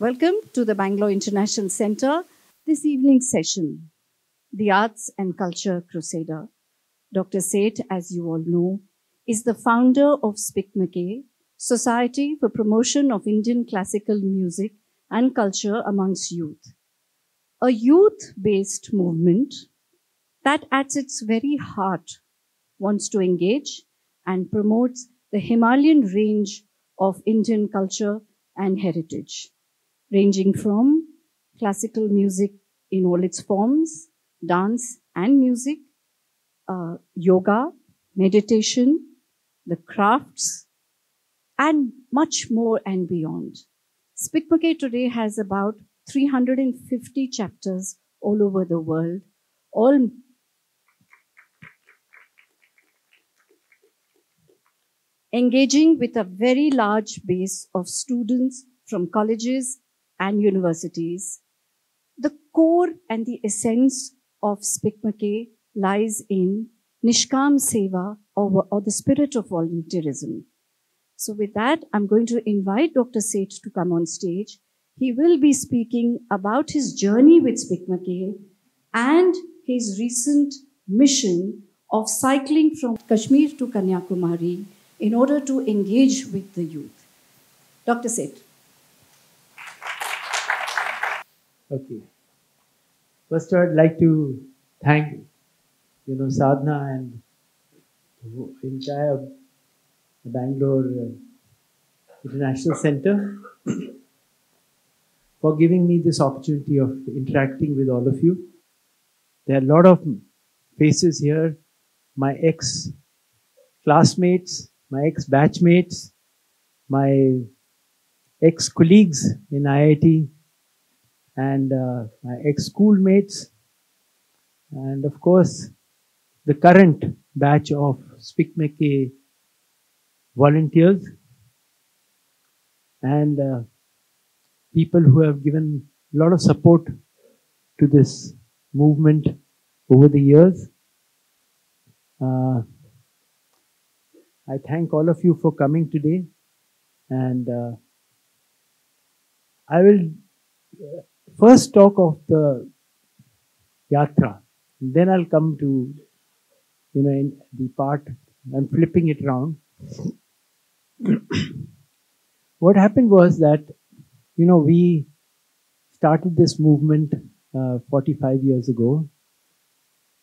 Welcome to the Bangalore International Center. This evening's session, The Arts and Culture Crusader. Dr. Seth, as you all know, is the founder of SPIC MACAY, Society for Promotion of Indian Classical Music and Culture amongst Youth. A youth-based movement that at its very heart wants to engage and promotes the Himalayan range of Indian culture and heritage, ranging from classical music in all its forms, dance and music, yoga, meditation, the crafts, and much more and beyond. SPIC MACAY today has about 350 chapters all over the world, all engaging with a very large base of students from colleges and universities. The core and the essence of SPIC MACAY lies in Nishkam Seva, or the spirit of volunteerism. So with that, I'm going to invite Dr. Seth to come on stage. He will be speaking about his journey with SPIC MACAY and his recent mission of cycling from Kashmir to Kanyakumari in order to engage with the youth. Dr. Seth. Okay. First, I'd like to thank, Sadhana and the entire Bangalore International Center for giving me this opportunity of interacting with all of you. There are a lot of faces here, my ex-classmates, my ex-batchmates, my ex-colleagues in IIT, and my ex-schoolmates, and of course, the current batch of SPIC MACAY volunteers, and people who have given a lot of support to this movement over the years. I thank all of you for coming today, and I will first talk of the yatra, then I'll come to in the part. I'm flipping it around. What happened was that we started this movement 45 years ago,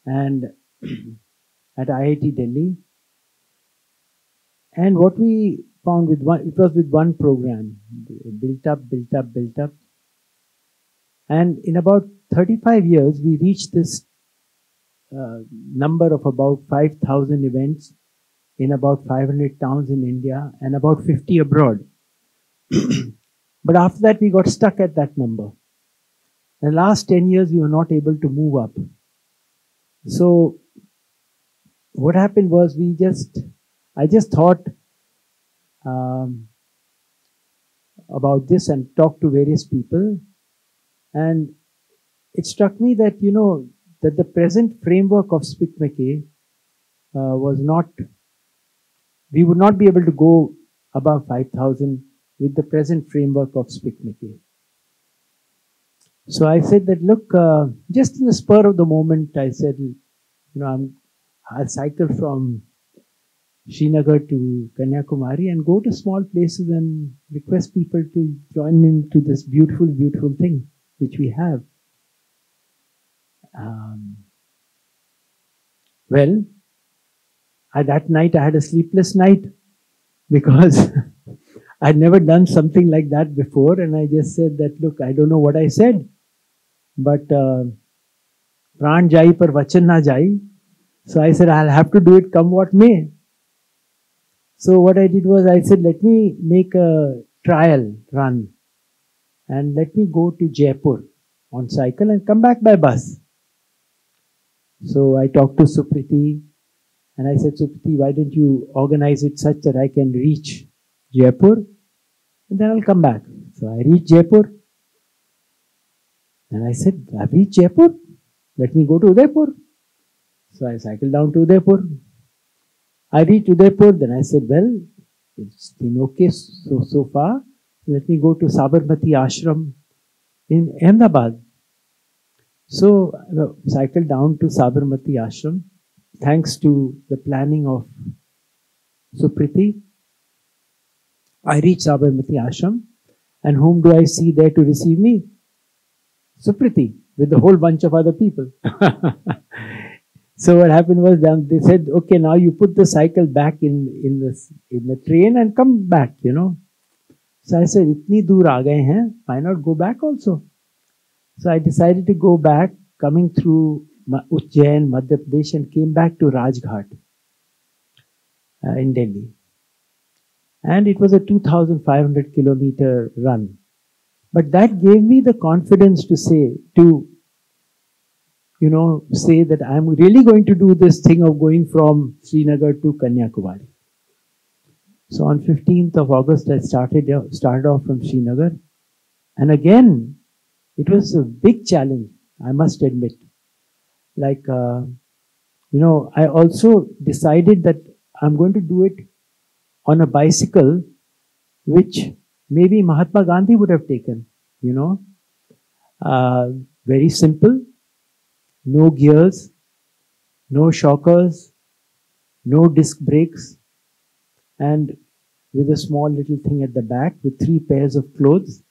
and at IIT Delhi, and what we found it was with one program, built up, and in about 35 years we reached this number of about 5,000 events in about 500 towns in India and about 50 abroad. But after that we got stuck at that number. In the last 10 years we were not able to move up. So what happened was I just thought about this and talked to various people, and it struck me that that the present framework of SPIC MACAY was not, we would not be able to go above 5,000 with the present framework of SPIC MACAY. So I said that, look, just in the spur of the moment, I said, I'll cycle from Srinagar to Kanyakumari and go to small places and request people to join into this beautiful, beautiful thing which we have. Well, that night I had a sleepless night because I'd never done something like that before, and I just said that, look, I don't know what I said, but pran jai par vachan na jai. So I said, I'll have to do it come what may. So what I did was I said, let me make a trial run and let me go to Jaipur on cycle and come back by bus. So I talked to Supriti and I said, Supriti, why don't you organize it such that I can reach Jaipur and then I'll come back. So I reached Jaipur and I said, I've reached Jaipur, let me go to Udaipur. So I cycled down to Udaipur. I reached Udaipur, then I said, well, it's been okay so far. Let me go to Sabarmati Ashram in Ahmedabad. So I cycled down to Sabarmati Ashram thanks to the planning of Supriti. I reached Sabarmati Ashram, and whom do I see there to receive me? Supriti, with a whole bunch of other people. So what happened was they said, okay, now you put the cycle back in the train and come back, you know. So I said, itni dur aa gaye hain, why not go back also? So I decided to go back, coming through Ujjain, Madhya Pradesh, and came back to Rajghat in Delhi. And it was a 2,500 kilometer run. But that gave me the confidence to say that I'm really going to do this thing of going from Srinagar to Kanyakumari. So on 15th of August, I started off from Srinagar. And again, it was a big challenge, I must admit. Like, I also decided that I'm going to do it on a bicycle, which maybe Mahatma Gandhi would have taken, very simple, no gears, no shockers, no disc brakes, and with a small little thing at the back with 3 pairs of clothes.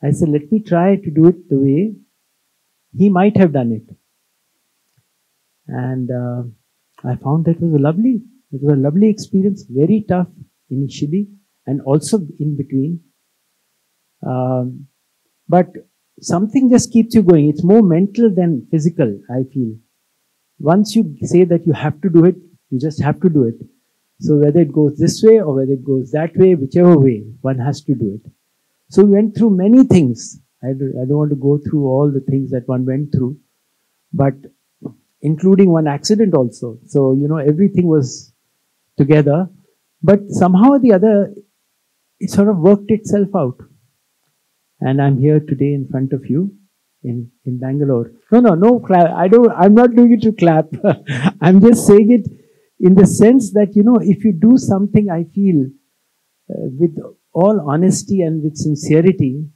I said, let me try to do it the way he might have done it. And I found that it was a lovely experience, very tough initially and also in between. But something just keeps you going. It's more mental than physical, I feel. Once you say that you have to do it, you just have to do it. So whether it goes this way or whether it goes that way, whichever way, one has to do it. So we went through many things. I don't want to go through all the things that one went through, but including one accident also. So, everything was together. But somehow or the other, it sort of worked itself out. And I'm here today in front of you in Bangalore. No clap. I'm not doing it to clap. I'm just saying it in the sense that, if you do something, I feel, with all honesty and with sincerity,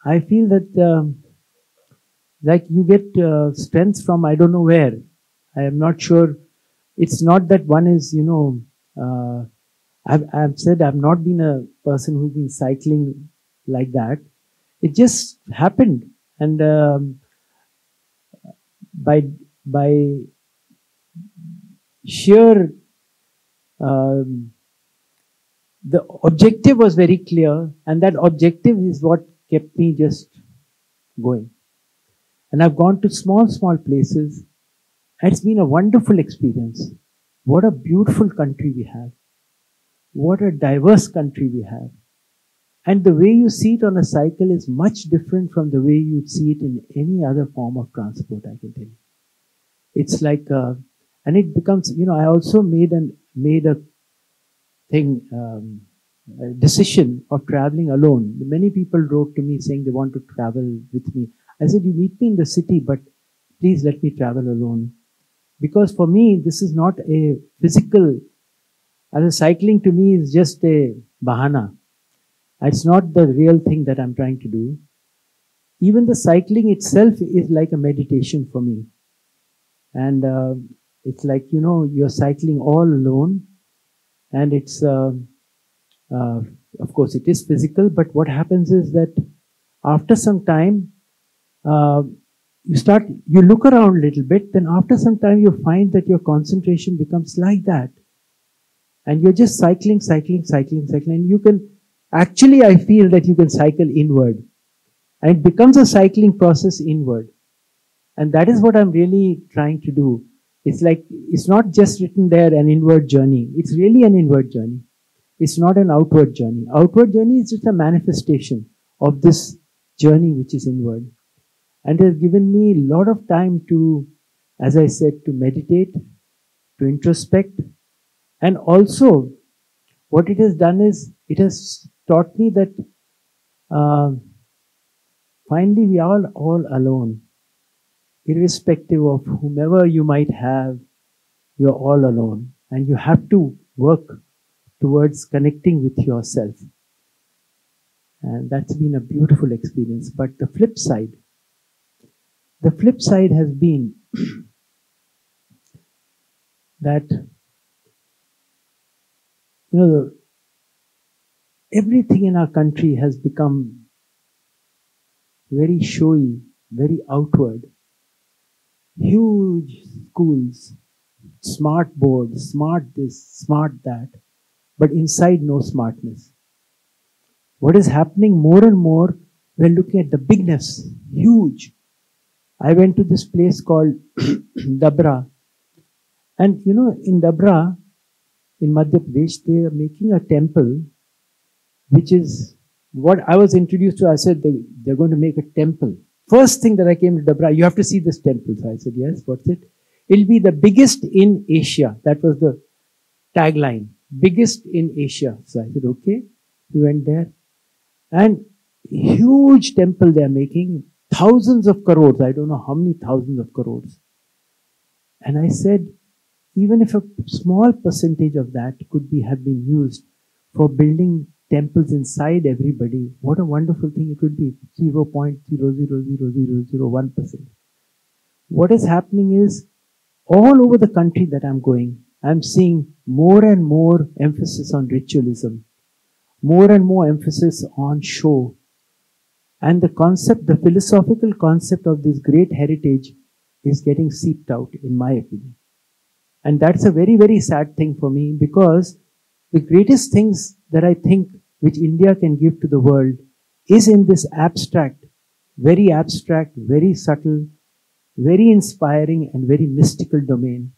I feel that like you get strength from I don't know where. I am not sure. It's not that one is, I've said I've not been a person who's been cycling like that. It just happened. And by sheer, the objective was very clear, and that objective is what kept me just going. And I've gone to small places. And it's been a wonderful experience. What a beautiful country we have. What a diverse country we have. And the way you see it on a cycle is much different from the way you'd see it in any other form of transport, I can tell you. It's like, and it becomes, I also made a decision of traveling alone. Many people wrote to me saying they want to travel with me. I said, you meet me in the city, but please let me travel alone. Because for me, this is not a physical, cycling to me is just a bahana. It's not the real thing that I'm trying to do. Even the cycling itself is like a meditation for me. And it's like, you're cycling all alone. And it's, of course, it is physical, but what happens is that after some time, you look around a little bit, then after some time you find that your concentration becomes like that. And you're just cycling. And you can, actually I feel that you can cycle inward. And it becomes a cycling process inward. And that is what I'm really trying to do. It's like, it's not just written there, an inward journey. It's really an inward journey. It's not an outward journey. Outward journey is just a manifestation of this journey which is inward. And it has given me a lot of time to, as I said, to meditate, to introspect. And also, what it has done is, it has taught me that finally we are all alone. Irrespective of whomever you might have, you're all alone. And you have to work towards connecting with yourself. And that's been a beautiful experience. But the flip side has been that, everything in our country has become very showy, very outward. Huge schools, smart boards, smart this, smart that, but inside no smartness. What is happening more and more, we're looking at the bigness, huge. I went to this place called Dabra. And in Dabra, in Madhya Pradesh, they are making a temple, which is what I was introduced to. I said, they're going to make a temple. First thing that I came to Dabra, you have to see this temple. So I said, yes, what's it? It'll be the biggest in Asia. That was the tagline, biggest in Asia. So I said, okay. We went there. And huge temple they're making, thousands of crores. I don't know how many thousands of crores. And I said, even if a small percentage of that have been used for building temples inside everybody, what a wonderful thing it would be. 0.0000001%. What is happening is, all over the country that I'm going, I'm seeing more and more emphasis on ritualism, more and more emphasis on show. And the concept, the philosophical concept of this great heritage is getting seeped out, in my opinion. And that's a very, very sad thing for me, because the greatest things that I think which India can give to the world is in this abstract, very subtle, very inspiring and very mystical domain.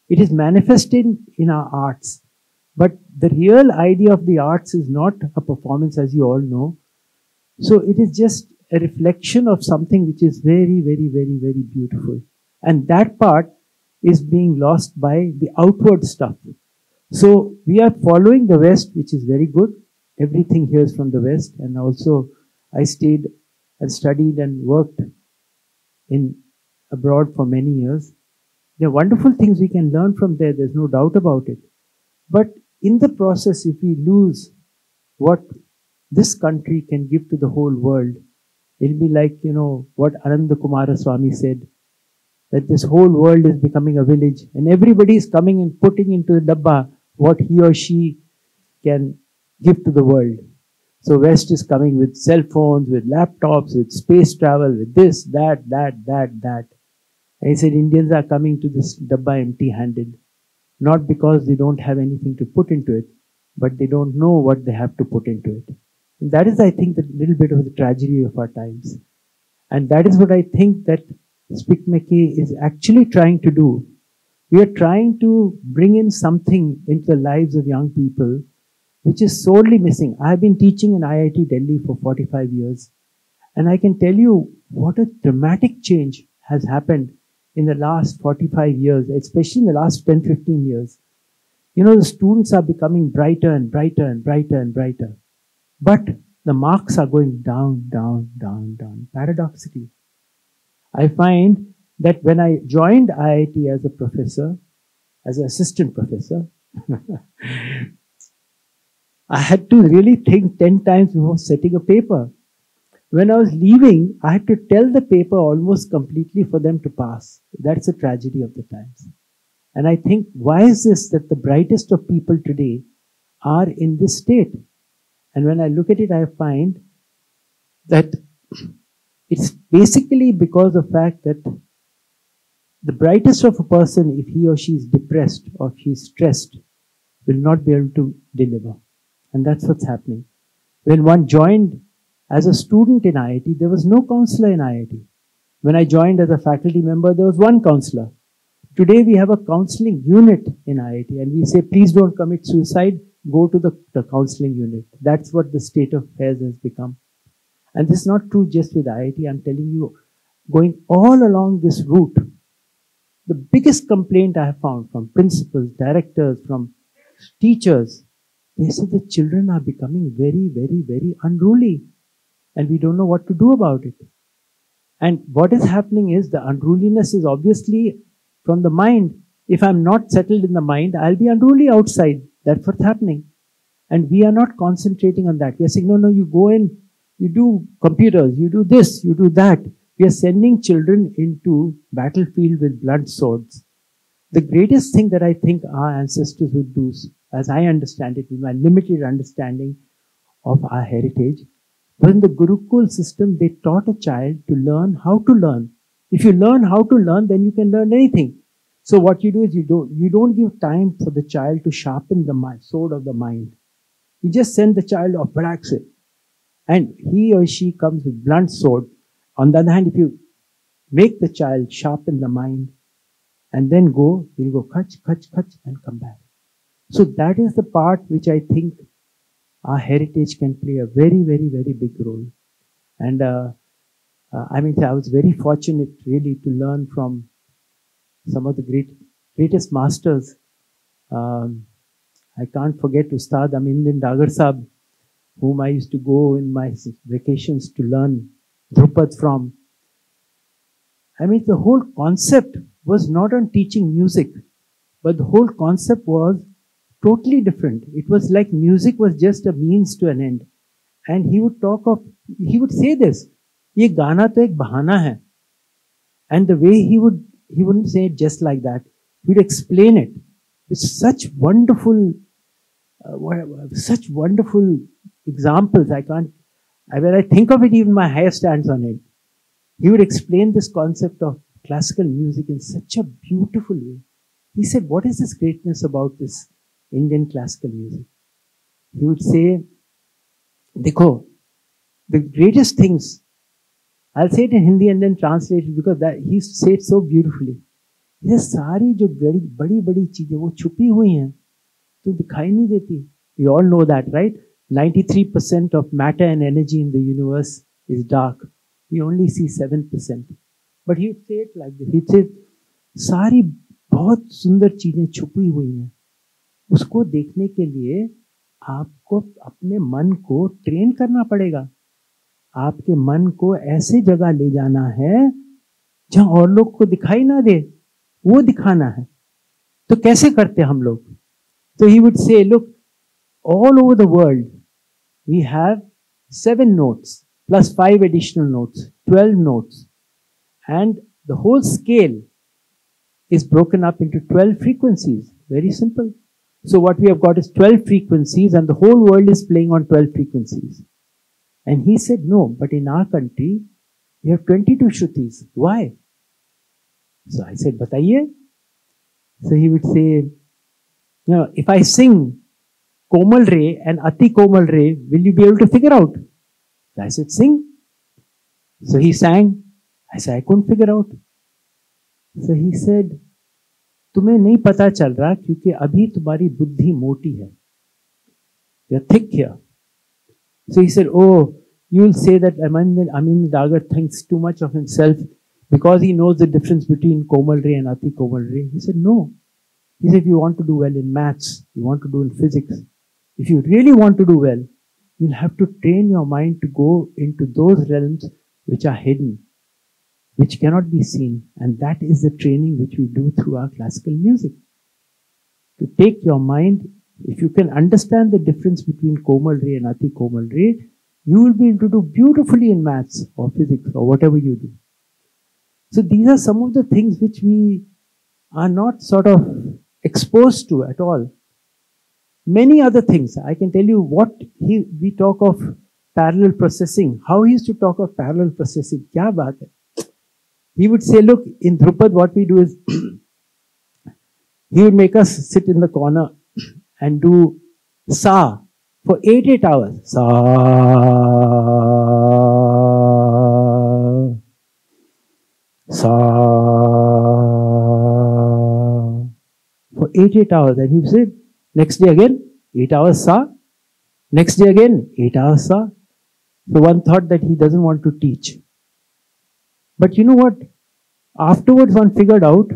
It is manifested in our arts. But the real idea of the arts is not a performance, as you all know. So it is just a reflection of something which is very, very, very, very beautiful. And that part is being lost by the outward stuff. So we are following the West, which is very good. Everything here is from the West. And also I stayed and studied and worked abroad for many years. There are wonderful things we can learn from there. There's no doubt about it. But in the process, if we lose what this country can give to the whole world, it'll be like, what Ananda Kumara Swami said, that this whole world is becoming a village and everybody is coming and putting into the dabba what he or she can give to the world. So West is coming with cell phones, with laptops, with space travel, with this, that. And he said Indians are coming to this dabba empty-handed. Not because they don't have anything to put into it, but they don't know what they have to put into it. And that is, I think, the little bit of the tragedy of our times. And that is what I think that SPIC MACAY is actually trying to do. We are trying to bring in something into the lives of young people which is sorely missing. I have been teaching in IIT Delhi for 45 years, and I can tell you what a dramatic change has happened in the last 45 years, especially in the last 10-15 years. The students are becoming brighter and brighter and brighter and brighter. But the marks are going down, down, down, down, paradoxically. I find that when I joined IIT as a professor, as an assistant professor, I had to really think 10 times before setting a paper. When I was leaving, I had to tell the paper almost completely for them to pass. That's a tragedy of the times. And I think, why is this that the brightest of people today are in this state? And when I look at it, I find that it's basically because of the fact that the brightest of a person, if he or she is depressed or if he is stressed, will not be able to deliver. And that's what's happening. When one joined as a student in IIT, there was no counselor in IIT. When I joined as a faculty member, there was one counselor. Today we have a counseling unit in IIT, and we say, please don't commit suicide, go to the counseling unit. That's what the state of affairs has become. And this is not true just with IIT. I'm telling you, going all along this route, the biggest complaint I have found from principals, directors, from teachers, they say the children are becoming very, very, very unruly, and we don't know what to do about it. And what is happening is the unruliness is obviously from the mind. If I'm not settled in the mind, I'll be unruly outside. That's what's happening. And we are not concentrating on that. We are saying, no, you go in You do computers, you do this, you do that. We are sending children into battlefield with blunt swords. The greatest thing that I think our ancestors would do, as I understand it, with my limited understanding of our heritage, was in the Gurukul system, they taught a child to learn how to learn. If you learn how to learn, then you can learn anything. So what you do is you don't give time for the child to sharpen the sword of the mind. You just send the child off, relax it. And he or she comes with blunt sword. On the other hand, if you make the child sharpen the mind and then go, he'll go kach, kach, kach and come back. So that is the part which I think our heritage can play a very, very, very big role. And I was very fortunate really to learn from some of the greatest masters. I can't forget Ustad Eminent Dagar Sahab, whom I used to go in my vacations to learn Drupad from. The whole concept was not on teaching music, but the whole concept was totally different. It was like music was just a means to an end. And he would say this, ye gana to ek bahana hai. And the way he wouldn't say it just like that. He would explain it with such wonderful examples. When I think of it, even my hair stands on it. He would explain this concept of classical music in such a beautiful way. He said, what is this greatness about this Indian classical music? He would say, Dekho, the greatest things, I'll say it in Hindi and then translate it because he said it so beautifully. He says, सारी जो बड़ी चीजें वो छुपी हुई हैं, तो दिखाई नहीं देती. We all know that, right? 93% of matter and energy in the universe is dark. We only see 7%. But he would say it like this. He'd say, सारी बहुत सुंदर चीजें छुपी हुई हैं. उसको देखने के लिए आपको अपने मन को ट्रेन करना पड़ेगा. आपके मन को ऐसे जगह ले जाना है जहां और लोग को दिखाई ना दे, वो दिखाना है. तो कैसे करते हम लोग? So he would say, look, all over the world, we have 7 notes plus 5 additional notes, 12 notes. And the whole scale is broken up into 12 frequencies. Very simple. So what we have got is 12 frequencies and the whole world is playing on 12 frequencies. And he said, no, but in our country, we have 22 Shrutis. Why? So I said, Bataiye. So he would say, if I sing Komal Re and Ati Komal Re, will you be able to figure out? So I said, sing. So he sang. I said, I couldn't figure out. So he said, तुम्हें नहीं पता चल रहा क्योंकि अभी तुम्हारी बुद्धि मोटी है. You're thick here. So he said, oh, you'll say that Amin Dagar thinks too much of himself because he knows the difference between Komal Re and Ati Komal Re. He said, no. He said, if you want to do well in maths, you want to do in physics, if you really want to do well, you'll have to train your mind to go into those realms which are hidden, which cannot be seen. And that is the training which we do through our classical music. To take your mind, if you can understand the difference between Komal Re and Ati Komal Re, you will be able to do beautifully in maths or physics or whatever you do. So these are some of the things which we are not sort of exposed to at all. Many other things. I can tell you what we talk of parallel processing. How he used to talk of parallel processing. Kya baat hai? He would say, look, in Drupad what we do is, he would make us sit in the corner and do sa for 8 hours. Sa, sa, for 8 hours. And he would say, next day again, 8 hours sa. Next day again, 8 hours sa. So one thought that he doesn't want to teach. But you know what? Afterwards one figured out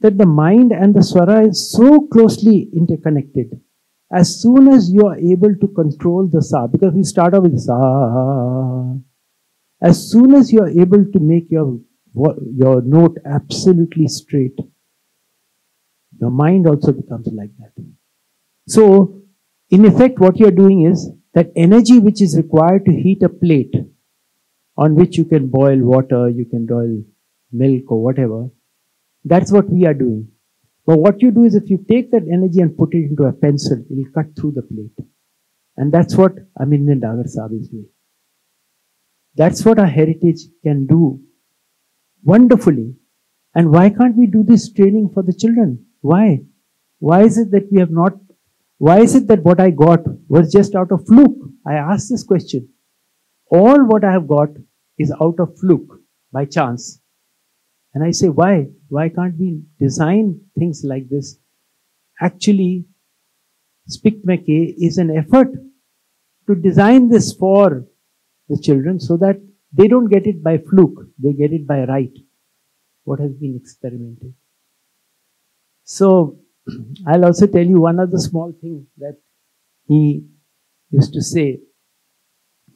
that the mind and the swara is so closely interconnected. As soon as you are able to control the sa, because we start off with sa, as soon as you are able to make your note absolutely straight, your mind also becomes like that. So, in effect, what you are doing is, that energy which is required to heat a plate on which you can boil water, you can boil milk or whatever, that's what we are doing. But what you do is if you take that energy and put it into a pencil, it will cut through the plate. And that's what Eminent Sahib is doing. That's what our heritage can do wonderfully. And why can't we do this training for the children? Why? Why is it that we have not, why is it that what I got was just out of fluke? I asked this question. All what I have got is out of fluke, by chance. And I say, why? Why can't we design things like this? Actually, SPIC MACAY is an effort to design this for the children so that they don't get it by fluke, they get it by right, what has been experimented. So, I'll also tell you one other small thing that he used to say.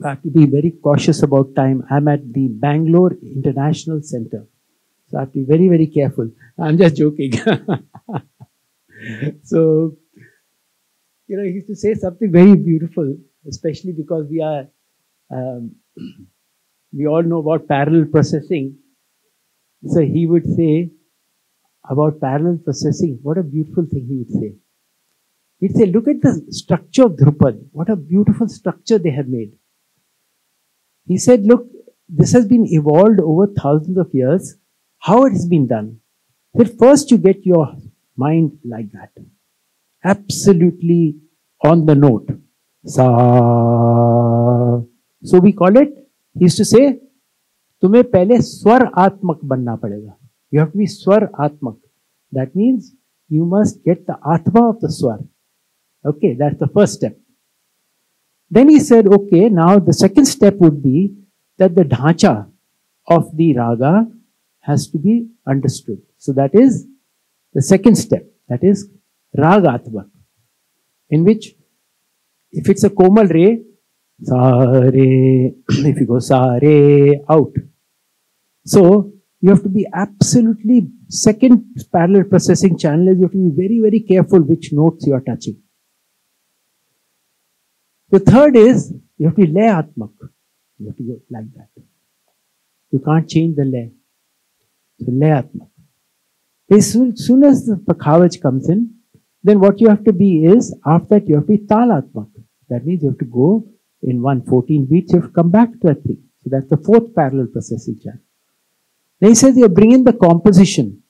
I have to be very cautious about time. I'm at the Bangalore International Center. So I have to be very, very careful. I'm just joking. So, he used to say something very beautiful, especially because we are, we all know about parallel processing. So he would say about parallel processing, what a beautiful thing he would say. He'd say, look at the structure of Drupad. What a beautiful structure they have made. He said, look, this has been evolved over thousands of years. How it has been done? That first you get your mind like that. Absolutely on the note. Sa. So we call it, he used to say, तुम्हें पहले स्वर आत्मक बनना पड़ेगा. You have to be swar atmak. That means you must get the atma of the swar. Okay, that's the first step. Then he said, okay, now the second step would be that the dhacha of the raga has to be understood. So that is the second step. That is ragatmak. In which, if it's a komal re, sa re, if you go sa re, out. So, you have to be absolutely, second parallel processing channel is you have to be very, very careful which notes you are touching. The third is, you have to be lay atmak. You have to go like that. You can't change the lay. So lay atmak. As soon as the pakhavaj comes in, then what you have to be is, after that you have to be tal atmak. That means you have to go in 114 beats, you have to come back to that thing. So that's the fourth parallel processing channel. Then he says you bring in the composition.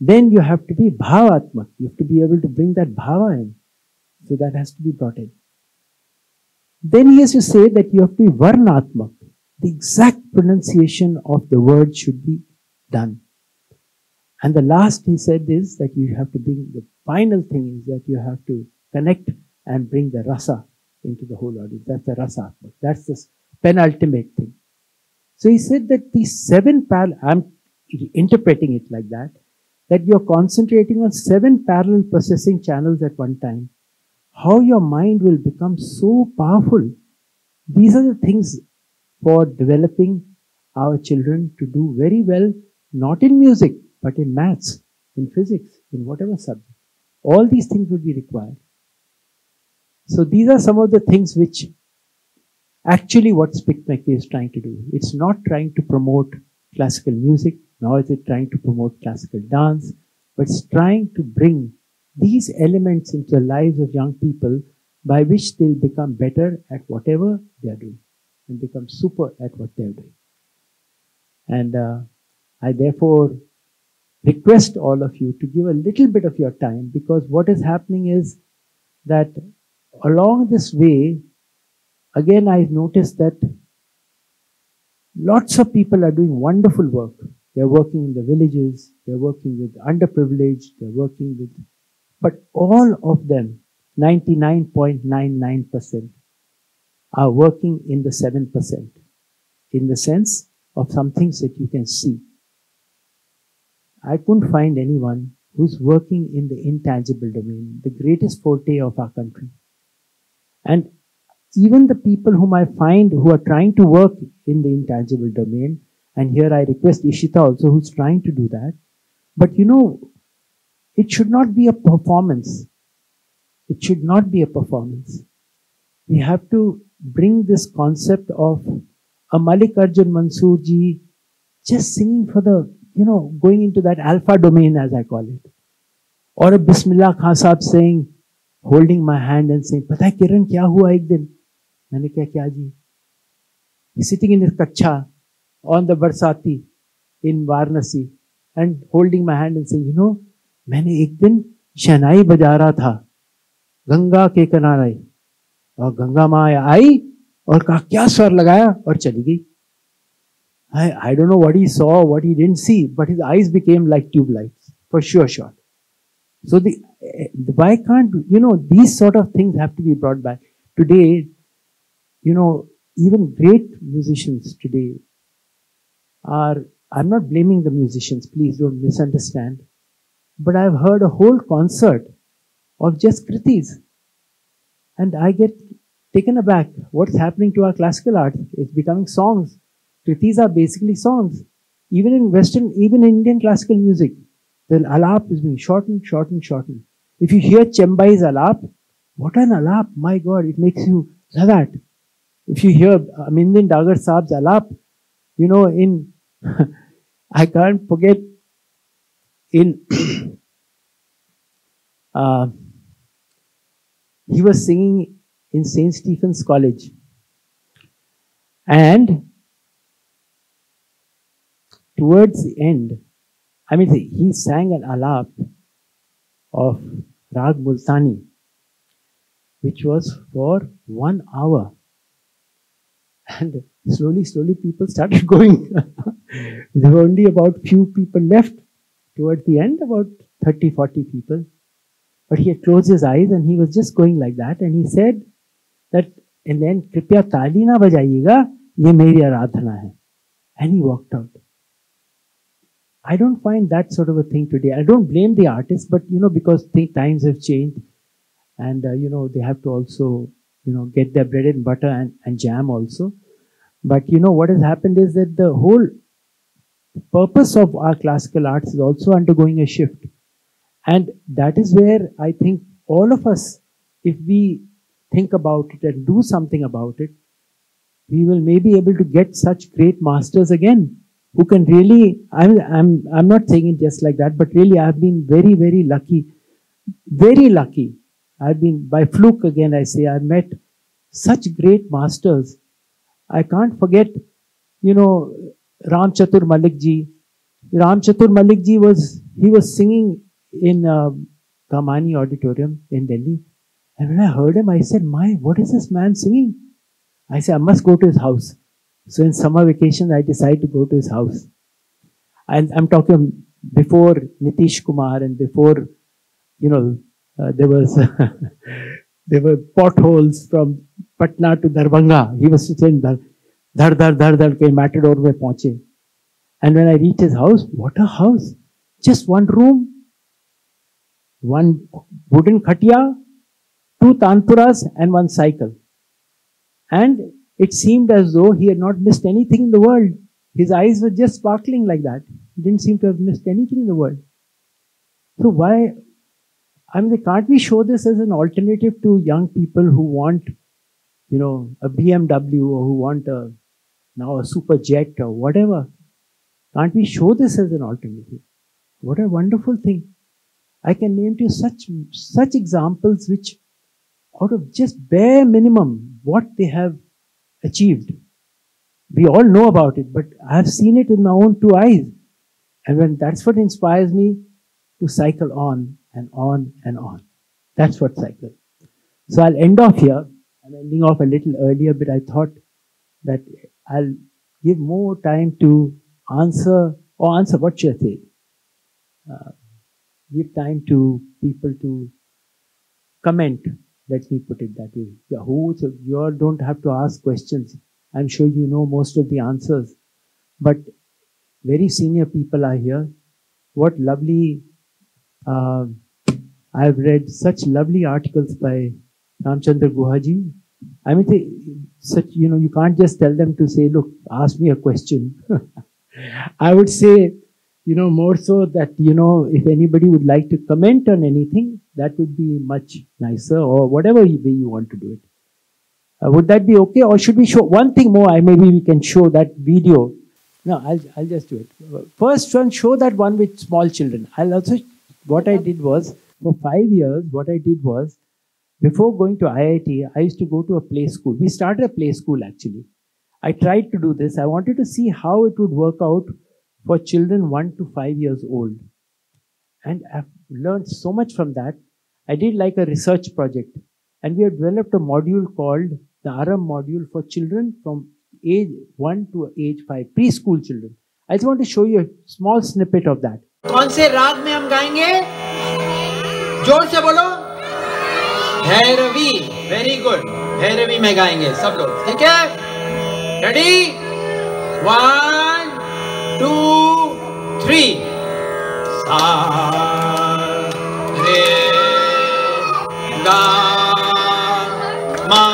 Then you have to be bhavatmak. You have to be able to bring that bhava in. So that has to be brought in. Then he has to say that you have to be varnatmak. The exact pronunciation of the word should be done. And the last he said is that you have to bring, the final thing is that you have to connect and bring the rasa into the whole audience. That's the rasatmak. That's the penultimate thing. So he said that these seven parallel, I'm interpreting it like that you're concentrating on 7 parallel processing channels at one time. How your mind will become so powerful. These are the things for developing our children to do very well, not in music, but in maths, in physics, in whatever subject. All these things will be required. So these are some of the things which actually what SPIC MACAY is trying to do. It's not trying to promote classical music, nor is it trying to promote classical dance, but it's trying to bring these elements into the lives of young people by which they'll become better at whatever they are doing and become super at what they are doing. And I therefore request all of you to give a little bit of your time, because what is happening is that along this way, again, I've noticed that lots of people are doing wonderful work. They're working in the villages, they're working with underprivileged, they're working with, but all of them, 99.99%, are working in the 7%, in the sense of some things that you can see. I couldn't find anyone who's working in the intangible domain, the greatest forte of our country. And even the people whom I find who are trying to work in the intangible domain, and here I request Ishita also who's trying to do that, but you know, it should not be a performance. It should not be a performance. we have to bring this concept of a Malik Arjun Mansoor ji just singing for the, going into that alpha domain, as I call it. Or a Bismillah Khan Sahab saying, holding my hand and saying, "Pata hai Kiran, kya hua ek din?" Maine kya ji? He's sitting in his kacha on the Barsati in Varanasi and holding my hand and saying, maine ek din शहनाई बजा रहा था गंगा के किनारे और गंगा माँ आई और कहा क्या स्वर लगाया और चली गई. I don't know what he saw, what he didn't see, but his eyes became like tube lights, for sure. So why can't, these sort of things have to be brought back. Today, even great musicians today I'm not blaming the musicians, please don't misunderstand, but I've heard a whole concert of just kritis. And I get taken aback. What's happening to our classical art? It's becoming songs. Kritis are basically songs. Even in Western, even in Indian classical music, the alap is being shortened. If you hear Chembai's alap, what an alap, my God, it makes you love that. If you hear Amindin Dagar Saab's alap, in, I can't forget, in, he was singing in St. Stephen's College. And towards the end, he sang an alap of Rag Multani, which was for 1 hour. And slowly people started going. There were only about few people left. Towards the end, about 30, 40 people. But he had closed his eyes and he was just going like that. And he said that, and then, "Kripya taali na bajayega, ye meri aradhana hai." And he walked out. I don't find that sort of a thing today. I don't blame the artists, but because times have changed and they have to also get their bread and butter and jam also. But what has happened is that the whole purpose of our classical arts is also undergoing a shift. And that is where I think all of us, if we think about it and do something about it, we will maybe able to get such great masters again who can really, I'm not saying it just like that, but really I've been very, very lucky. Very lucky. I've been, by fluke again I say, I've met such great masters. I can't forget, Ram Chatur Malik ji. Ram Chatur Malik ji was singing in Kamani Auditorium in Delhi. And when I heard him, I said, what is this man singing? I said, I must go to his house. So in summer vacation, I decided to go to his house. And I'm talking before Nitish Kumar and before, there were potholes from Patna to Darbhanga. He was saying, dhar ke matador mein pahunche. And when I reached his house, what a house. Just one room, one wooden khatia, 2 tanpuras and 1 cycle. And it seemed as though he had not missed anything in the world. His eyes were just sparkling like that. He didn't seem to have missed anything in the world. So why, can't we show this as an alternative to young people who want, a BMW or who want now a super jet or whatever? Can't we show this as an alternative? What a wonderful thing. I can name to you such examples which, out of just bare minimum, what they have achieved. We all know about it, but I have seen it with my own 2 eyes. And that's what inspires me to cycle on and on and on. That's what cycle. So I'll end off here. I'm ending off a little earlier, but I thought that I'll give more time to answer what should I say? Give time to people to comment. Let me put it that way. You all don't have to ask questions. I'm sure you know most of the answers. But very senior people are here. What lovely, I've read such lovely articles by Ramchandra Guhaji. You can't just tell them to say, look, ask me a question. I would say, more so that, if anybody would like to comment on anything, that would be much nicer, or whatever way you want to do it. Would that be okay? Or should we show one thing more? Maybe we can show that video. No, I'll just do it. First one, show that one with small children. I'll also, what I did was, for 5 years, what I did was, before going to IIT, I used to go to a play school. We started a play school actually. I tried to do this. I wanted to see how it would work out for children 1 to 5 years old. And I've learned so much from that. I did like a research project. And we have developed a module called the Aram module for children from age 1 to age 5, preschool children. I just want to show you a small snippet of that. कौन से राग में हम गाएंगे? जोर से बोलो. Bhairavi. Very good. Bhairavi में गाएंगे सब लोग. ठीक है? रेडी? 1, 2, 3. सा रे गा मा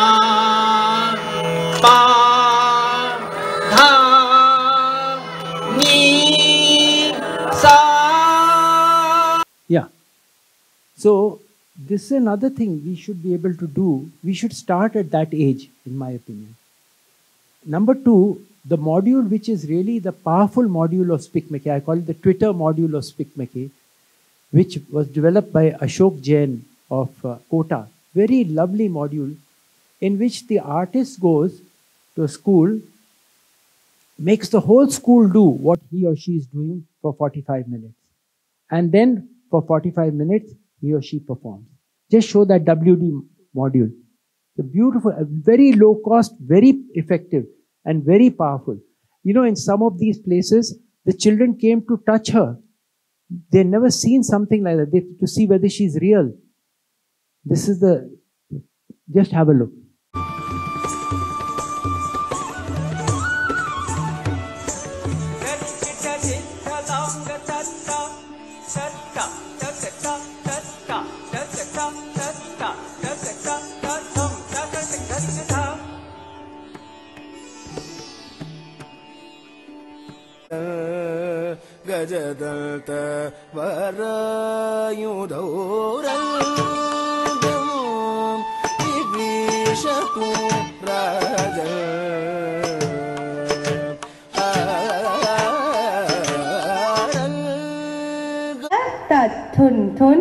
पा धा नी सा. Yeah. So this is another thing we should be able to do. We should start at that age, in my opinion. Number 2, the module which is really the powerful module of SPIC MACAY, I call it the Twitter module of SPIC MACAY, which was developed by Ashok Jain of Kota. Very lovely module in which the artist goes to a school, makes the whole school do what he or she is doing for 45 minutes. And then for 45 minutes, he or she performs. Just show that WD module. The beautiful, very low cost, very effective, and very powerful. You know, in some of these places, the children came to touch her. They've never seen something like that, to see whether she's real. This is the, just have a look. गजदन्त वरयुधौरङ्गं विभीषतु tat thun thun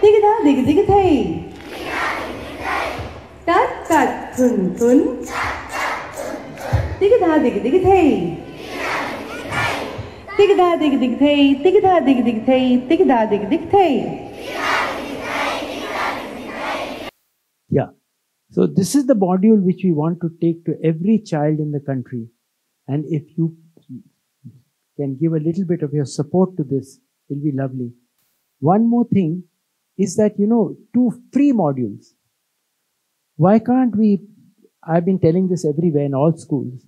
digda dig dig thai tat thun thun digda dig dig thai digda dig dig thai digda dig dig thai digda dig dig thai. Yeah. So this is the module which we want to take to every child in the country. And if you can give a little bit of your support to this, it will be lovely. One more thing is that, you know, 2 free modules. Why can't we, I've been telling this everywhere in all schools,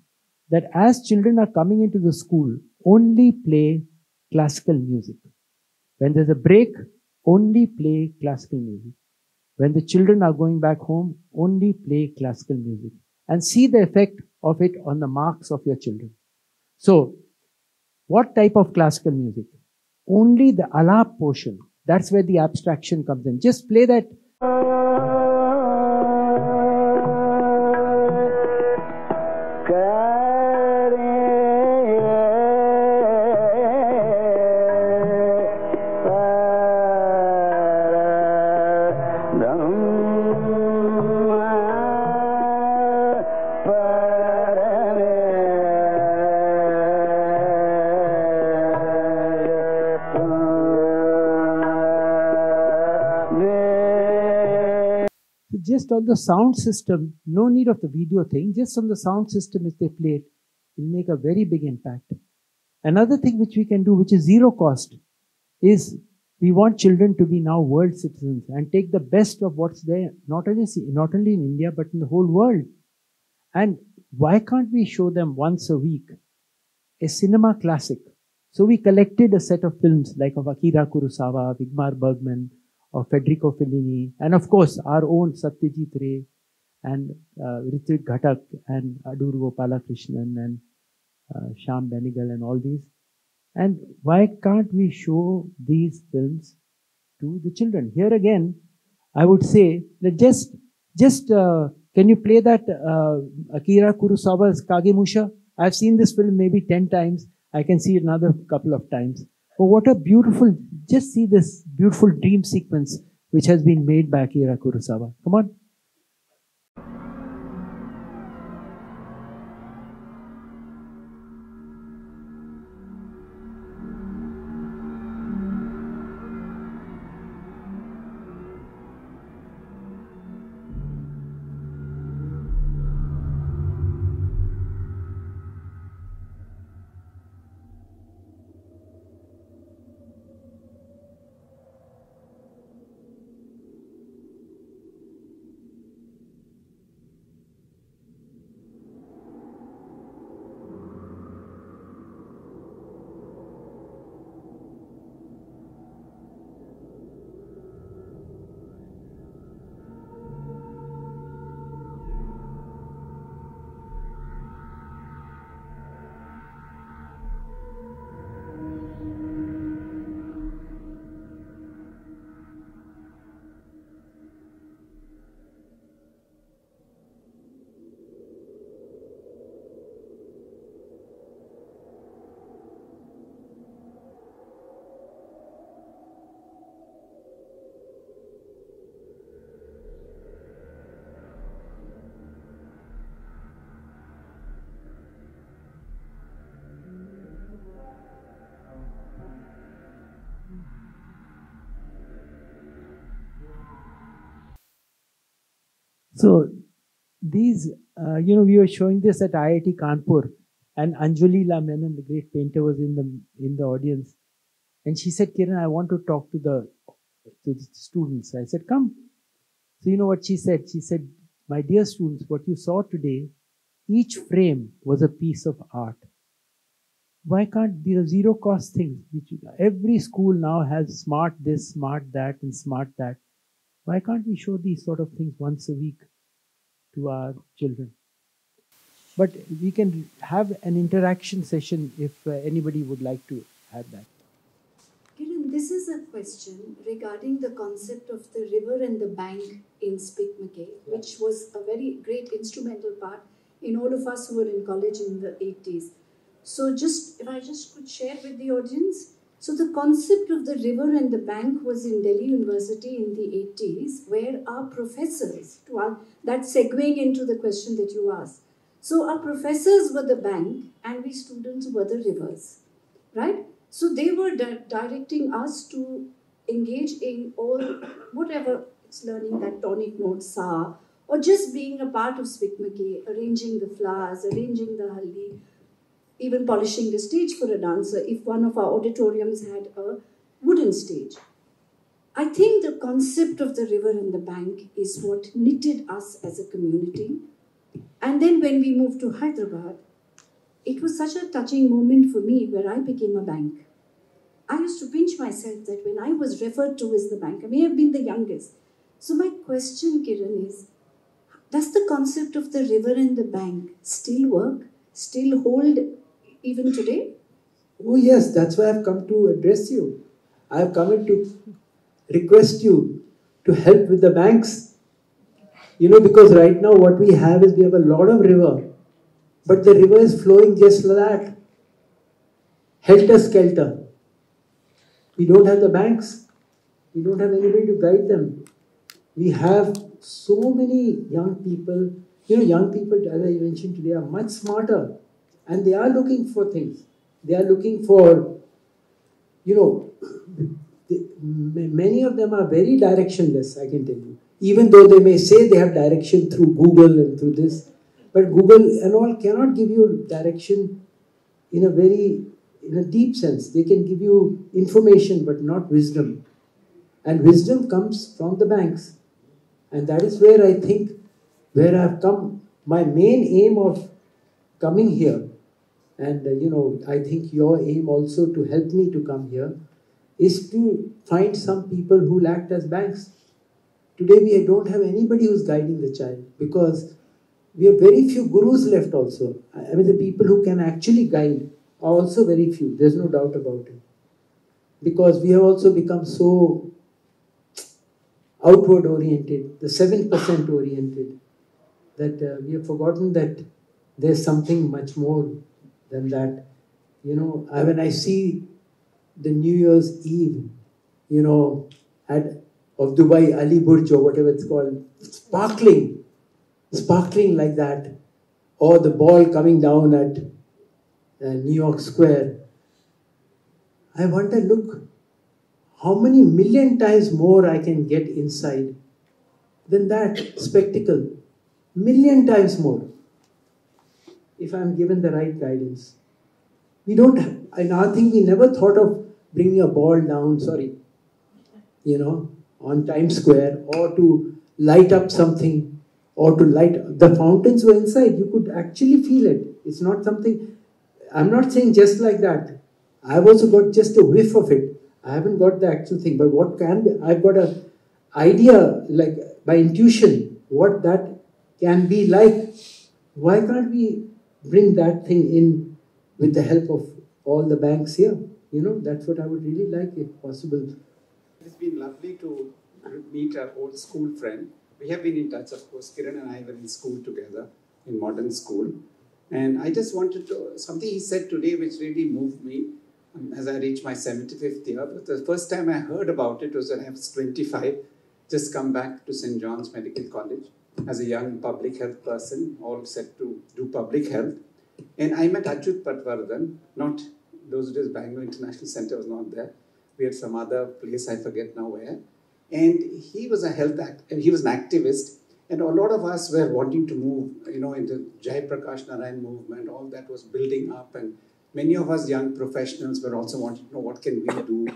that as children are coming into the school, only play classical music. When there's a break, only play classical music. When the children are going back home, only play classical music. And see the effect of it on the marks of your children. So, what type of classical music? Only the alap portion. That's where the abstraction comes in. Just play that. Just on the sound system, no need of the video thing, just on the sound system, if they play it, will make a very big impact. Another thing which we can do, which is zero cost, is we want children to be now world citizens and take the best of what's there, not only in India, but in the whole world. And why can't we show them once a week a cinema classic? So we collected a set of films like of Akira Kurosawa, Ingmar Bergman, of Federico Fellini, and of course our own Satyajit Ray and Ritvik Ghatak and Adur Gopalakrishnan and Shyam Benegal and all these. And why can't we show these films to the children? Here again, I would say that just Just can you play that Akira Kurosawa's Kagemusha? I've seen this film maybe 10 times. I can see it another couple of times. Oh, what a beautiful, just see this beautiful dream sequence which has been made by Akira Kurosawa. Come on. So these, we were showing this at IIT Kanpur, and Anjali La Menon, the great painter, was in the audience, and she said, "Kiran, I want to talk to the students." I said, "Come." So you know what she said? She said, "My dear students, what you saw today, each frame was a piece of art. Why can't these are zero cost things? Every school now has smart this, smart that, and smart that. Why can't we show these sort of things once a week to our children?" But we can have an interaction session if anybody would like to have that. Kiran, this is a question regarding the concept of the river and the bank in SPIC MACAY, which was a very great instrumental part in all of us who were in college in the 80s. So if I could share with the audience. So the concept of the river and the bank was in Delhi University in the 80s, where our professors, that's segueing into the question that you asked. So our professors were the bank and we students were the rivers, right? So they were directing us to engage in all, whatever it's learning, that tonic note sa, or just being a part of SPIC MACAY, arranging the flowers, arranging the haldi, even polishing the stage for a dancer if one of our auditoriums had a wooden stage. I think the concept of the river and the bank is what knitted us as a community. And then when we moved to Hyderabad, it was such a touching moment for me where I became a bank. I used to pinch myself that when I was referred to as the bank, I may have been the youngest. So my question, Kiran, is, does the concept of the river and the bank still work, still hold even today? Oh yes, that's why I've come to address you. I've come in to request you to help with the banks. Because right now what we have is we have a lot of river, but the river is flowing just like that. Helter-skelter. We don't have the banks. We don't have anybody to guide them. We have so many young people. Young people, as I mentioned today, are much smarter. And they are looking for things. They are looking for, many of them are very directionless, I can tell you. Even though they may say they have direction through Google and through this. But Google and all cannot give you direction in a deep sense. They can give you information, but not wisdom. And wisdom comes from the banks. And that is where I think, where I've come, my main aim of coming here, and I think your aim also to help me to come here, is to find some people who act as banks. Today we don't have anybody who's guiding the child, because we have very few gurus left also. I mean, the people who can actually guide are also very few. There's no doubt about it. Because we have also become so outward oriented, the 7% oriented, that we have forgotten that there's something much more than that. You know, when I see the New Year's Eve, you know, of Dubai, Ali Burj or whatever it's called, sparkling like that, or the ball coming down at New York Square, I wonder, look, how many million times more I can get inside than that spectacle. Million times more, if I'm given the right guidance. We don't, in our thing, we never thought of bringing a ball down, you know, on Times Square, or to light up something, or to light, the fountains were inside, you could actually feel it. It's not something, I'm not saying just like that. I've also got just a whiff of it. I haven't got the actual thing, but what can be, I've got an idea, like by intuition, what that can be like. Why can't we bring that thing in with the help of all the banks here? You know, that's what I would really like, if possible. It's been lovely to meet our old school friend. We have been in touch, of course. Kiran and I were in school together, in modern school. And I just wanted to, something he said today which really moved me as I reached my 75th year. But the first time I heard about it was when I was 25, just come back to St. John's Medical College as a young public health person, all set to do public health. And I met Ajut Patwardhan, not those days Bangalore International Center was not there. We had some other place, I forget now where. And he was he was an activist. And a lot of us were wanting to move, you know, into Jai Prakash Narayan movement. All that was building up. And many of us young professionals were also wanting to know what can we do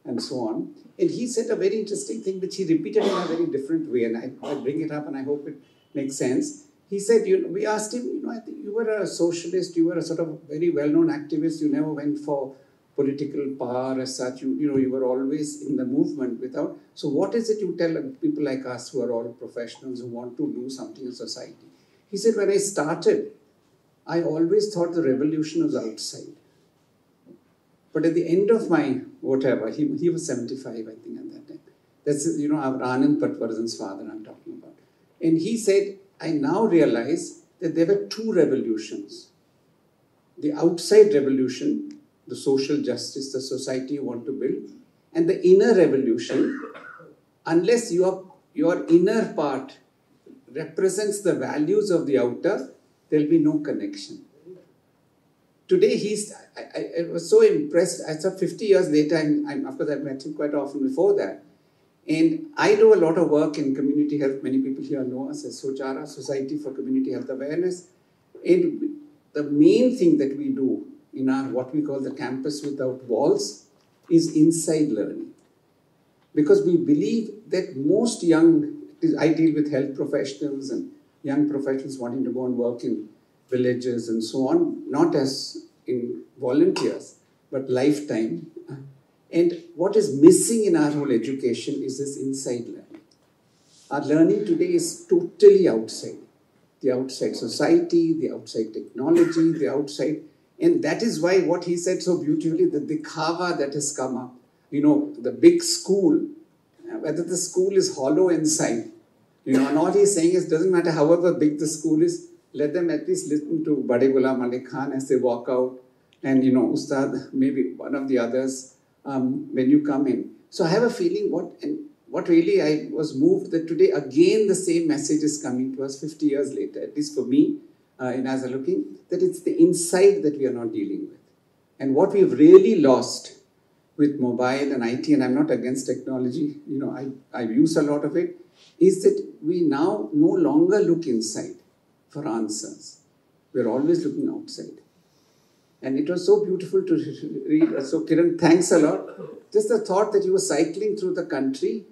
and so on. And he said a very interesting thing, which he repeated in a very different way. And I bring it up and I hope it makes sense. He said, you know, we asked him, you know, I think you were a socialist, you were a sort of very well-known activist, you never went for political power as such, you were always in the movement without. So what is it you tell people like us who are all professionals who want to do something in society? He said, when I started, I always thought the revolution was outside. But at the end of my whatever, he was 75, I think, at that time. That's, you know, our Anand Patwardhan's father I'm talking about. And he said, I now realize that there were two revolutions. The outside revolution, the social justice, the society you want to build, and the inner revolution, unless your inner part represents the values of the outer, there will be no connection. Today, I was so impressed. I saw 50 years later, of course, I've met him quite often before that. And I do a lot of work in community health. Many people here know us as Sochara, Society for Community Health Awareness. And the main thing that we do in our what we call the campus without walls is inside learning. Because we believe that most I deal with health professionals and young professionals wanting to go and work in villages and so on, not as in volunteers, but lifetime. And what is missing in our whole education is this inside learning. Our learning today is totally outside. The outside society, the outside technology, the outside. And that is why what he said so beautifully, the dikhava that has come up. You know, the big school, whether the school is hollow inside, you know, and all he's saying is, doesn't matter however big the school is, let them at least listen to Bade Ghulam Ali Khan as they walk out. And, you know, Ustad, maybe one of the others, when you come in. So I have a feeling what really I was moved that today again the same message is coming to us 50 years later, at least for me, as I'm looking, that it's the inside that we are not dealing with. And what we've really lost with mobile and IT, and I'm not against technology, you know, I use a lot of it, is that we now no longer look inside for answers. We're always looking outside. And it was so beautiful to read. So Kiran, thanks a lot. Just the thought that you were cycling through the country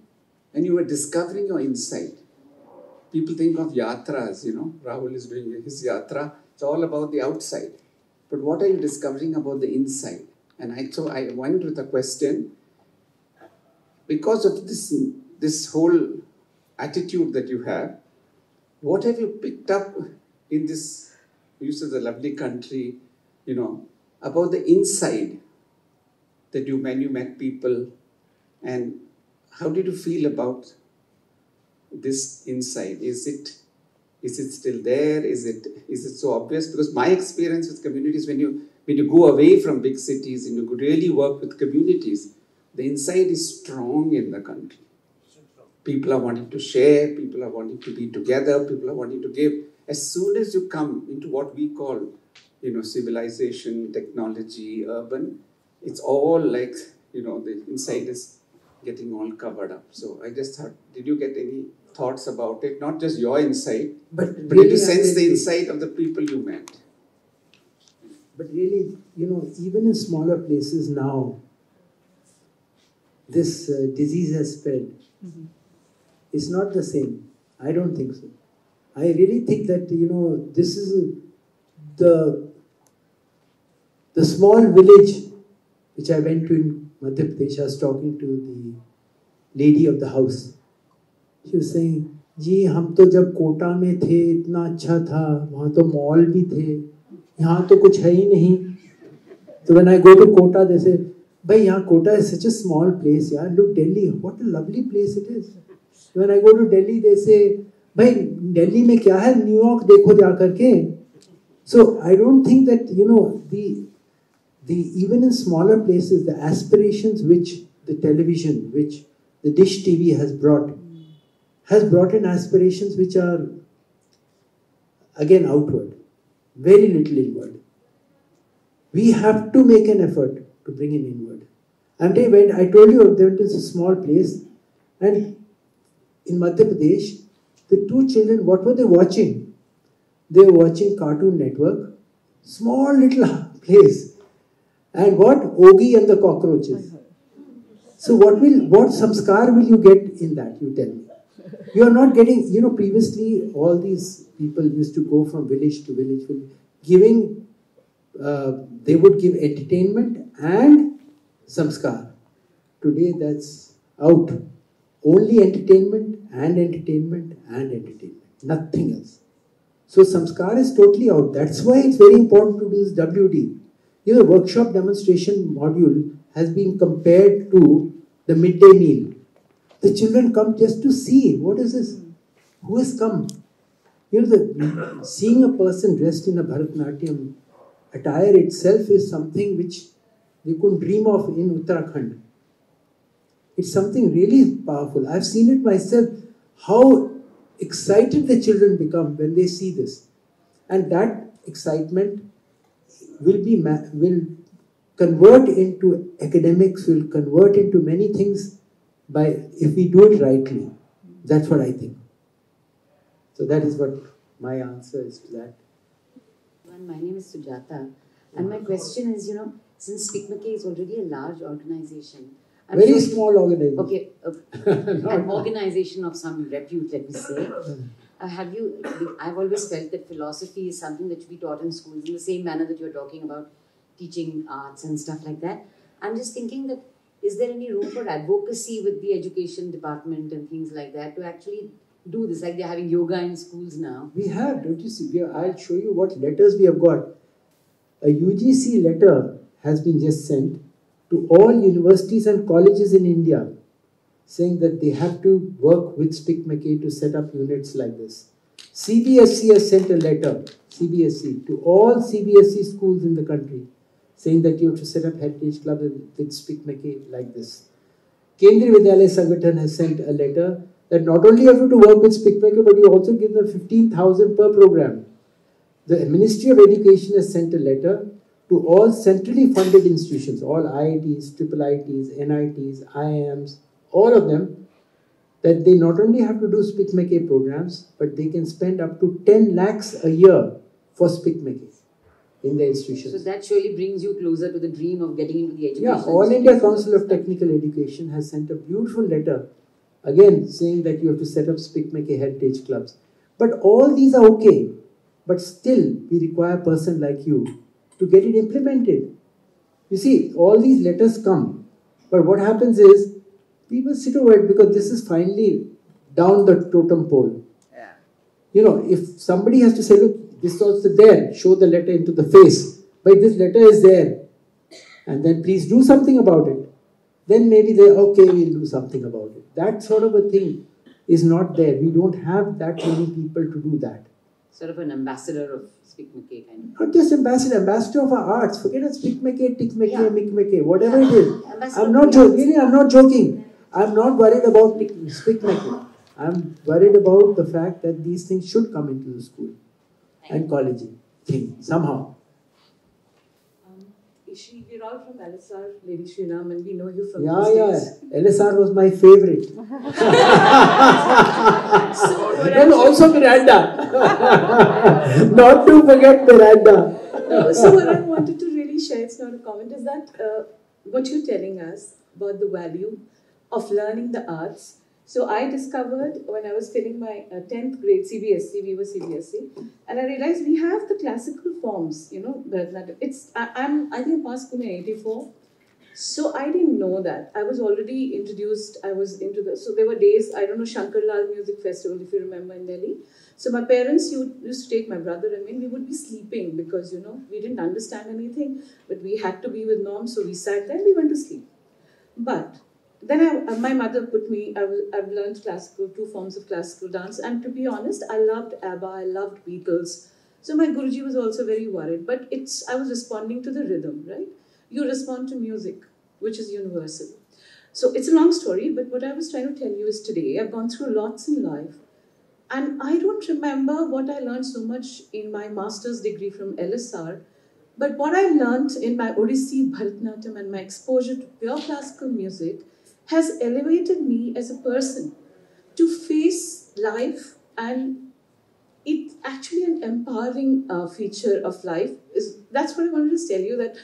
and you were discovering your inside. People think of yatras, you know, Rahul is doing his yatra. It's all about the outside. But what are you discovering about the inside? And so I went with a question. Because of this whole attitude that you have, what have you picked up in this, you said the lovely country, you know, about the inside that when you met people, and how did you feel about this insight? Is it still there? Is it so obvious? Because my experience with communities, when you go away from big cities and you really work with communities, the insight is strong in the country. People are wanting to share, people are wanting to be together, people are wanting to give. As soon as you come into what we call, civilization, technology, urban, it's all like, the insight is getting all covered up. So I just thought, did you get any thoughts about it? Not just your insight, but really, did you sense the insight of the people you met? But really, even in smaller places now, this disease has spread. Mm-hmm. It's not the same. I don't think so. I really think that, this is the small village which I went to in Madhya Pradesh. I was talking to the lady of the house. She was saying, जी हम तो जब कोटा में थे इतना अच्छा था, वहाँ तो मॉल भी थे, यहाँ तो कुछ है ही नहीं. So when I go to Kota, they say, भाई यहाँ Kota is such a small place, यार. Look Delhi, what a lovely place it is. When I go to Delhi, they say, भाई Delhi में क्या है, New York देखो जा करके. So I don't think that the even in smaller places, the aspirations which the television, which the dish TV has brought in aspirations which are again outward, very little inward. We have to make an effort to bring it inward. And I told you that it is a small place, and in Madhya Pradesh, the two children, what were they watching? They were watching Cartoon Network, small little place. And what? Ogie and the cockroaches. So what samskar will you get in that, you tell me? You are not getting, previously all these people used to go from village to village, giving, they would give entertainment and samskar. Today that's out. Only entertainment and entertainment and entertainment. Nothing else. So samskar is totally out. That's why it's very important to do this WD. The workshop demonstration module has been compared to the midday meal. The children come just to see, what is this? Who has come? Seeing a person dressed in a Bharatanatyam attire itself is something which they couldn't dream of in Uttarakhand. It's something really powerful. I've seen it myself, how excited the children become when they see this. And that excitement will convert into academics, will convert into many things if we do it rightly. That's what I think. So that is what my answer is to that. My name is Sujata, and my question is, since SPIC MACAY is already a large organization, very small organization. Okay, an organization of some repute, let me say. I've always felt that philosophy is something that should be taught in schools in the same manner that you're talking about teaching arts and stuff like that. I'm just thinking that, is there any room for advocacy with the education department and things like that to actually do this? Like they're having yoga in schools now. We have, don't you see? I'll show you what letters we have got. A UGC letter has been just sent to all universities and colleges in India, saying that they have to work with SPIC MACAY to set up units like this. CBSE has sent a letter, CBSE, to all CBSE schools in the country, saying that you have to set up heritage clubs with SPIC MACAY like this. Kendriya Vidyalaya Sangathan has sent a letter that not only have to work with SPIC MACAY, but you also give them 15,000 per program. The Ministry of Education has sent a letter to all centrally funded institutions, all IITs, IIITs, NITs, IIMs, all of them, that they not only have to do SPIC MACAY programs, but they can spend up to 10 lakhs a year for SPIC MACAY in the institutions. So that surely brings you closer to the dream of getting into the education. Yeah, All India Council of Technical Education has sent a beautiful letter, again saying that you have to set up SPIC MACAY heritage clubs. But all these are okay, but still we require a person like you to get it implemented. You see, all these letters come, but what happens is, people sit over it because this is finally down the totem pole. Yeah. If somebody has to say, look, this is also there, show the letter into the face, but this letter is there, and then please do something about it. Then maybe okay, we'll do something about it. That sort of a thing is not there. We don't have that many people to do that. Sort of an ambassador of SPIC MACAY kind of. Not just ambassador of our arts. Forget it, SPIC MACAY, TIC MACAY, Yeah. MIC MACAY, whatever it is. Ambassador I'm not of the joking. arts. Really, I'm not joking. I'm not worried about SPIC MACAY. I'm worried about the fact that these things should come into the school and college thing somehow. Ishi, we're all from LSR, Lady Sriram, and we know you from Yeah, these yeah. days. LSR was my favorite. And also Miranda. Not to forget Miranda. So what I wanted to really share, it's not a comment, is that what you're telling us about the value of learning the arts. So I discovered when I was filling my 10th grade CBSE, we were CBSE, and I realized we have the classical forms, you know, it's, I think I passed school in 84. So I didn't know that. I was already introduced, I was into the, so there were days, I don't know, Shankar Lal Music Festival, if you remember, in Delhi. So my parents used to take my brother and me, we would be sleeping because, you know, we didn't understand anything, but we had to be with mom, so we sat there and we went to sleep. But then my mother put me, I've learned classical, 2 forms of classical dance, and to be honest, I loved ABBA, I loved Beatles. So my Guruji was also very worried, but I was responding to the rhythm, right? You respond to music, which is universal. So it's a long story, but what I was trying to tell you is today, I've gone through lots in life, and I don't remember what I learned so much in my master's degree from LSR, but what I learned in my Odissi, Bharatanatyam, and my exposure to pure classical music has elevated me as a person to face life, and it's actually an empowering feature of life. That's what I wanted to tell you, that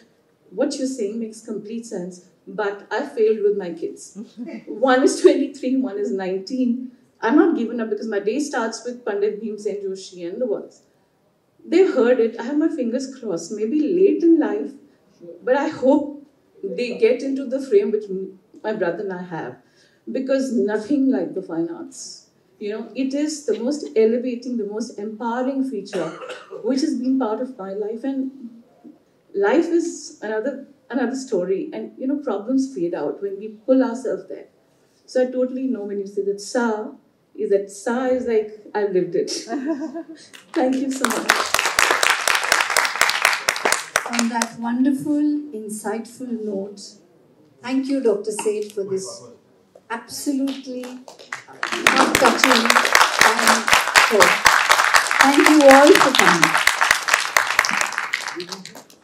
what you're saying makes complete sense, but I failed with my kids. One is 23, one is 19. I'm not giving up because my day starts with Pandit Bhimsen Joshi and the ones. They've heard it. I have my fingers crossed. Maybe late in life, but I hope they get into the frame which my brother and I have, because nothing like the fine arts. You know, it is the most elevating, the most empowering feature which has been part of my life, and life is another story, and you know, problems fade out when we pull ourselves there. So I totally know when you say that sa is like, I've lived it. Thank you so much. On that wonderful, insightful note, thank you, Dr. Seth, for this absolutely heart-touching talk. Thank you all for coming.